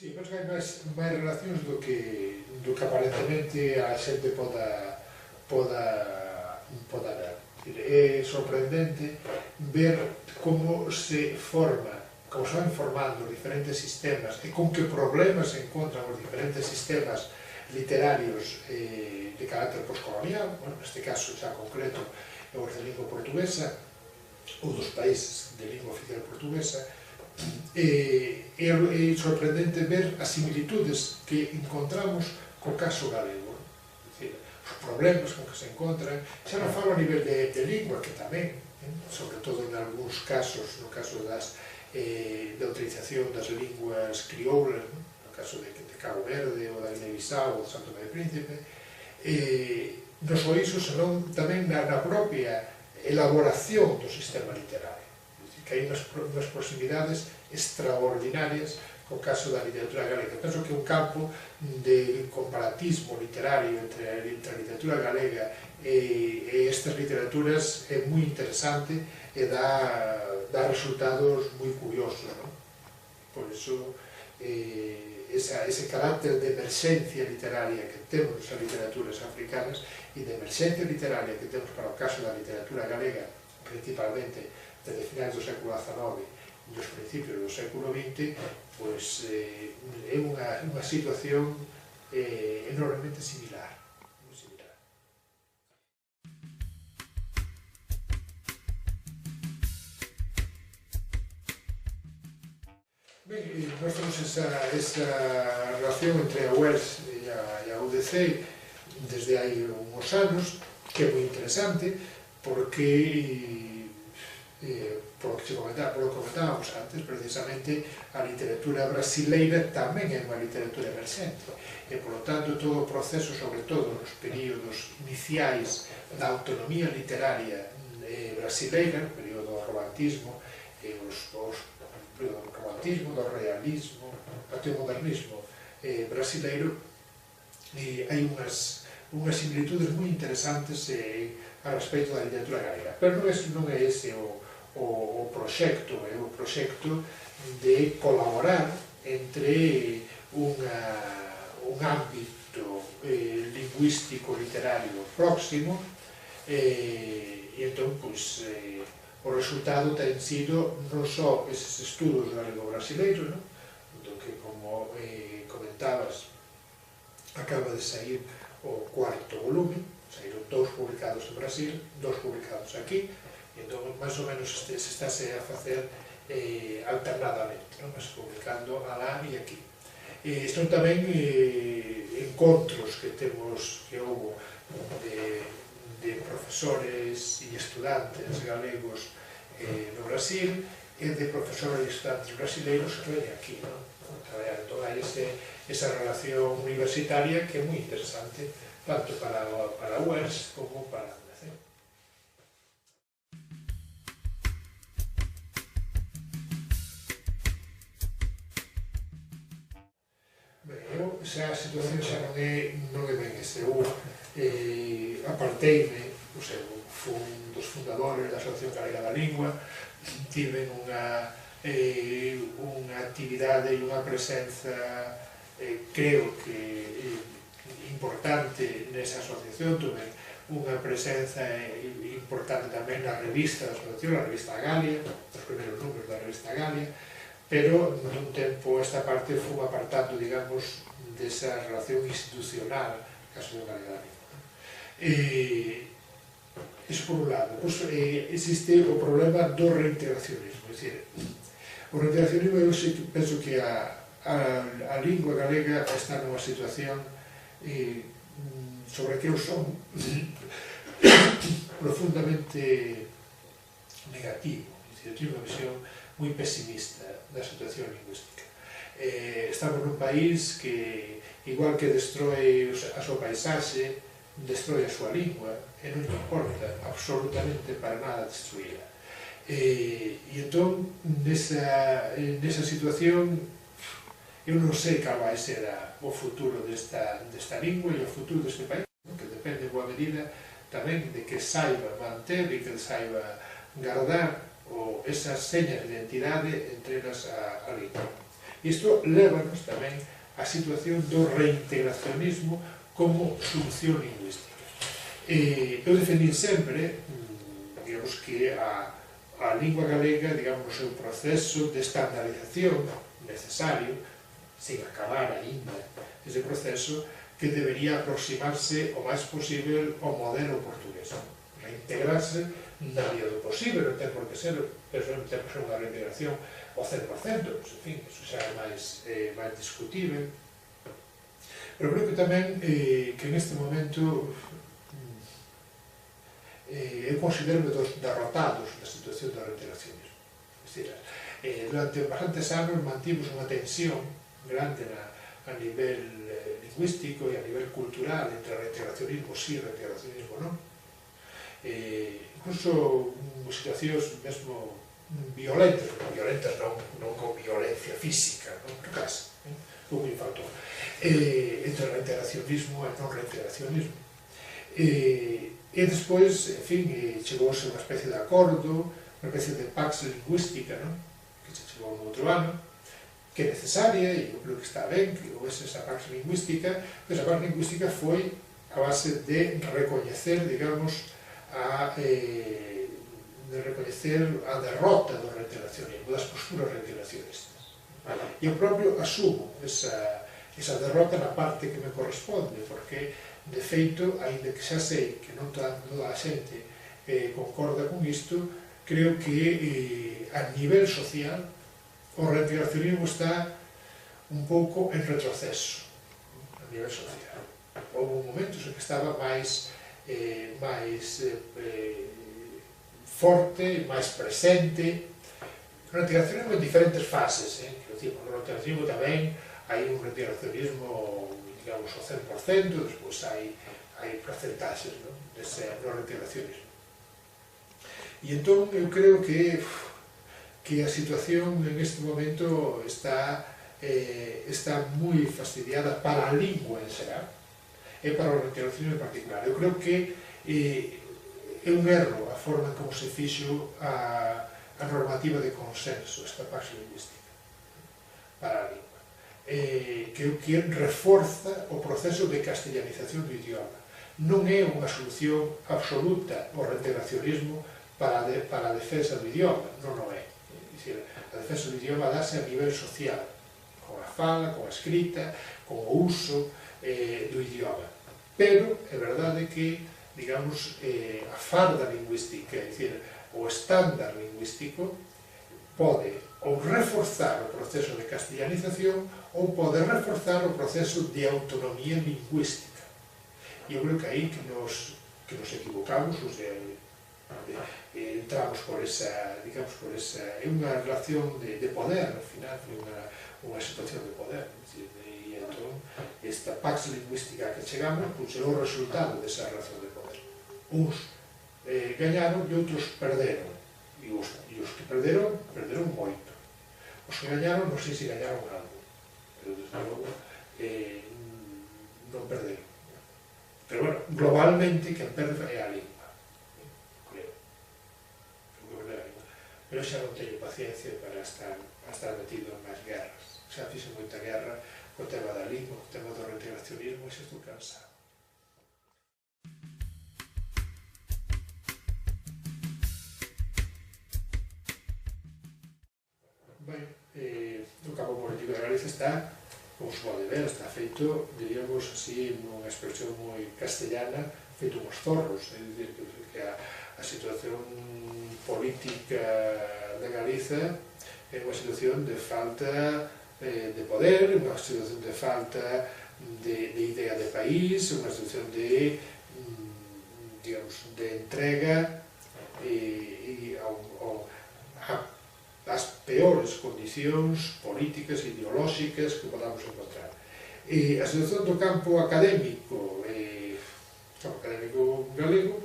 Sí, penso que hai máis relacións do que aparentemente a xente poda ver. É sorprendente ver como se forma, como se van formando os diferentes sistemas e con que problemas se encontran os diferentes sistemas literarios de carácter postcolonial, neste caso xa concreto os de lingua portuguesa ou dos países de lingua oficial portuguesa. É sorprendente ver as similitudes que encontramos co caso galego, os problemas con que se encontran, xa non falo a nivel de lingua, que tamén, sobre todo en algúns casos, no caso da utilización das linguas crioulas, no caso de Cabo Verde ou da Guinea-Bissau ou de Santo Tomé e Príncipe, non só iso, senón tamén na propia elaboración do sistema literario, que hai unhas proximidades extraordinarias co caso da literatura galega. Penso que un campo de comparatismo literario entre a literatura galega e estas literaturas é moi interesante e dá resultados moi curiosos. Por iso, ese carácter de emerxencia literaria que temos nas literaturas africanas e de emerxencia literaria que temos para o caso da literatura galega, principalmente desde finais do século XIX e os principios do século XX, pois é unha situación enormemente similar. Ben, nós temos esa relación entre a UERS e a UDC desde hai uns anos, que é moi interesante, porque polo que comentábamos antes, precisamente a literatura brasileira tamén é unha literatura emerxente e, polo tanto, todo o proceso, sobre todo nos períodos iniciais da autonomía literaria brasileira, o período do romantismo, do realismo, até o modernismo brasileiro, hai unhas similitudes moi interesantes a respecto da literatura galega. Pero non é ese o proxecto, é o proxecto de colaborar entre un ámbito lingüístico literario próximo e entón, pois, o resultado ten sido non só eses estudos galego-brasileiros, do que, como comentabas, acaba de sair o cuarto volume, saíron 2 publicados en Brasil, 2 publicados aquí, e entón, máis ou menos, se estáse a facer alternadamente, publicando alá e aquí. Estón tamén encontros que houve de profesores e estudantes galegos no Brasil e de profesores e estudantes brasileiros que ven aquí, traballar. Entón, hai esa relación universitaria que é moi interesante, tanto para a UERS como para a UDC. A situación xa non é ben ese. Eu aparteime, fui un dos fundadores da Asociación Galega da Lingua, tive unha actividade e unha presenza, creo que importante nesa asociación, tuve unha presenza importante tamén na revista da asociación, a revista Galia, os primeiros números da revista Galia, pero nun tempo esta parte fui apartando, digamos, desa relación institucional que a Asociación Galega da Lingua. Iso por un lado. Existe o problema do reintegracionismo, é dicir, o reintegracionismo, eu penso que a lingua galega está nunha situación sobre a que eu son profundamente negativo, eu teño unha visión moi pesimista da situación lingüística. Estamos nun país que, igual que destroe a súa paisaxe, destroe a súa lingua e non importa absolutamente para nada destruíla. E entón, nesa situación, eu non sei cal vai ser o futuro desta lingua e o futuro deste país, que depende en boa medida tamén de que saiba manter e que saiba guardar esas señas de identidade entre elas a lingua. Isto lévanos tamén á situación do reintegracionismo como solución lingüística. Eu defendí sempre, digamos que a lingua galega, digamos, o seu proceso de estandarización necesario, sin acabar aínda ese proceso, que debería aproximarse o máis posible ao modelo portugués. Reintegrarse na medida do posible, non ten por que ser, pero non ten por ser unha reintegración ao 100%, pues, en fin, eso xa é máis discutible. Pero creo que tamén que neste momento eu considero dos derrotados da situación do reintegracionismo. É dicir, durante bastantes anos mantivos unha tensión grande a nivel lingüístico e a nivel cultural entre reintegracionismo sí e reintegracionismo non. Incluso situacións mesmo violentas non con violencia física, non? Pero casi, un factor entre reintegracionismo e non reintegracionismo. E despois, en fin, chegouse unha especie de acordo, unha especie de pax lingüística, non? Que se chegou no outro ano, que é necesaria, e eu creo que está ben que houvese esa pax lingüística, pero esa pax lingüística foi a base de recoñecer, digamos, a derrota do reintegracionismo, das posturas reintegracionistas. E eu propio asumo esa derrota na parte que me corresponde, porque, de feito, aínda que xa sei que non toda a xente concorda con isto, creo que a nivel social o reintegracionismo está un pouco en retroceso a nivel social. Houve momentos en que estaba máis forte, máis presente. O reintegracionismo en diferentes fases, no reintegracionismo tamén hai un reintegracionismo, digamos, ao 100%, despois hai porcentaxes dese reintegracionismo. E entón eu creo que a situación en este momento está moi fastidiada para a lingua en xeral e para o reintegracionismo en particular. Eu creo que é un erro a forma como se fixo a normativa de consenso, esta pax lingüística, para a lingua. Que reforza o proceso de castellanización do idioma. Non é unha solución absoluta o reintegracionismo para a defensa do idioma, non o é. A defensa do idioma dáse a nivel social, con a fala, con a escrita, con o uso do idioma. Pero é verdade que, digamos, a farda lingüística, é dicir, o estándar lingüístico, pode ou reforzar o proceso de castellanización ou pode reforzar o proceso de autonomía lingüística. E eu creo que aí que nos equivocamos, ou sea, entramos por esa, digamos, é unha relación de poder, ao final, unha situación de poder. E entón, esta pax lingüística que chegamos, é o resultado desa relación de poder. Uns gañaron e outros perderon. E os que perderon moito. Os que gañaron, non sei se gañaron algo, pero desde logo non perderon. Pero, bueno, globalmente, quen perde é a lingua, creo. Pero xa non teño paciencia para estar metido en máis guerras. Xa fixe moita guerra co tema da lingua, co tema do reintegracionismo, e xa estou cansado. O campo político de Galicia está, como se pode ver, está feito, diríamos así, nunha expresión moi castellana, feito uns zorros, é dicir, que a situación política de Galiza é unha situación de falta de poder, unha situación de falta de idea de país, unha situación de, digamos, de entrega as peores condicións políticas e ideolóxicas que podamos encontrar. A situación do campo académico galego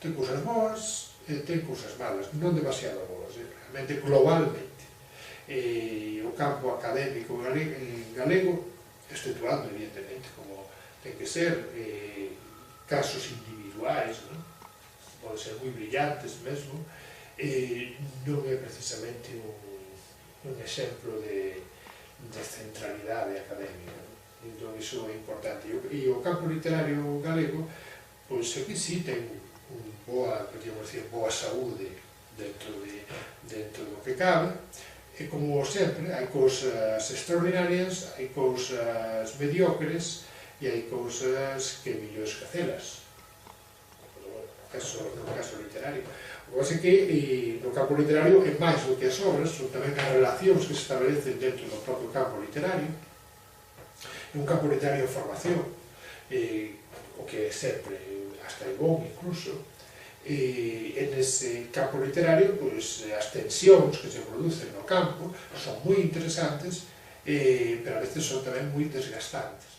ten cousas boas e ten cousas malas, non demasiado boas, realmente globalmente. O campo académico galego, exceptuando evidentemente como ten que ser casos individuais, pode ser moi brillantes mesmo, non é precisamente un exemplo de de centralidade académica. Entón, iso é importante. E o campo literario galego, pois aquí sí ten boa saúde dentro do que cabe, e como sempre, hai cousas extraordinarias, hai cousas mediocres e hai cousas que mellor escacelas. No caso literario. O que pasa é que no campo literario é máis do que as obras, son tamén as relacións que se establecen dentro do propio campo literario. É un campo literario de formación, o que sempre, hasta é bon incluso, e nese campo literario as tensións que se producen no campo son moi interesantes, pero a veces son tamén moi desgastantes.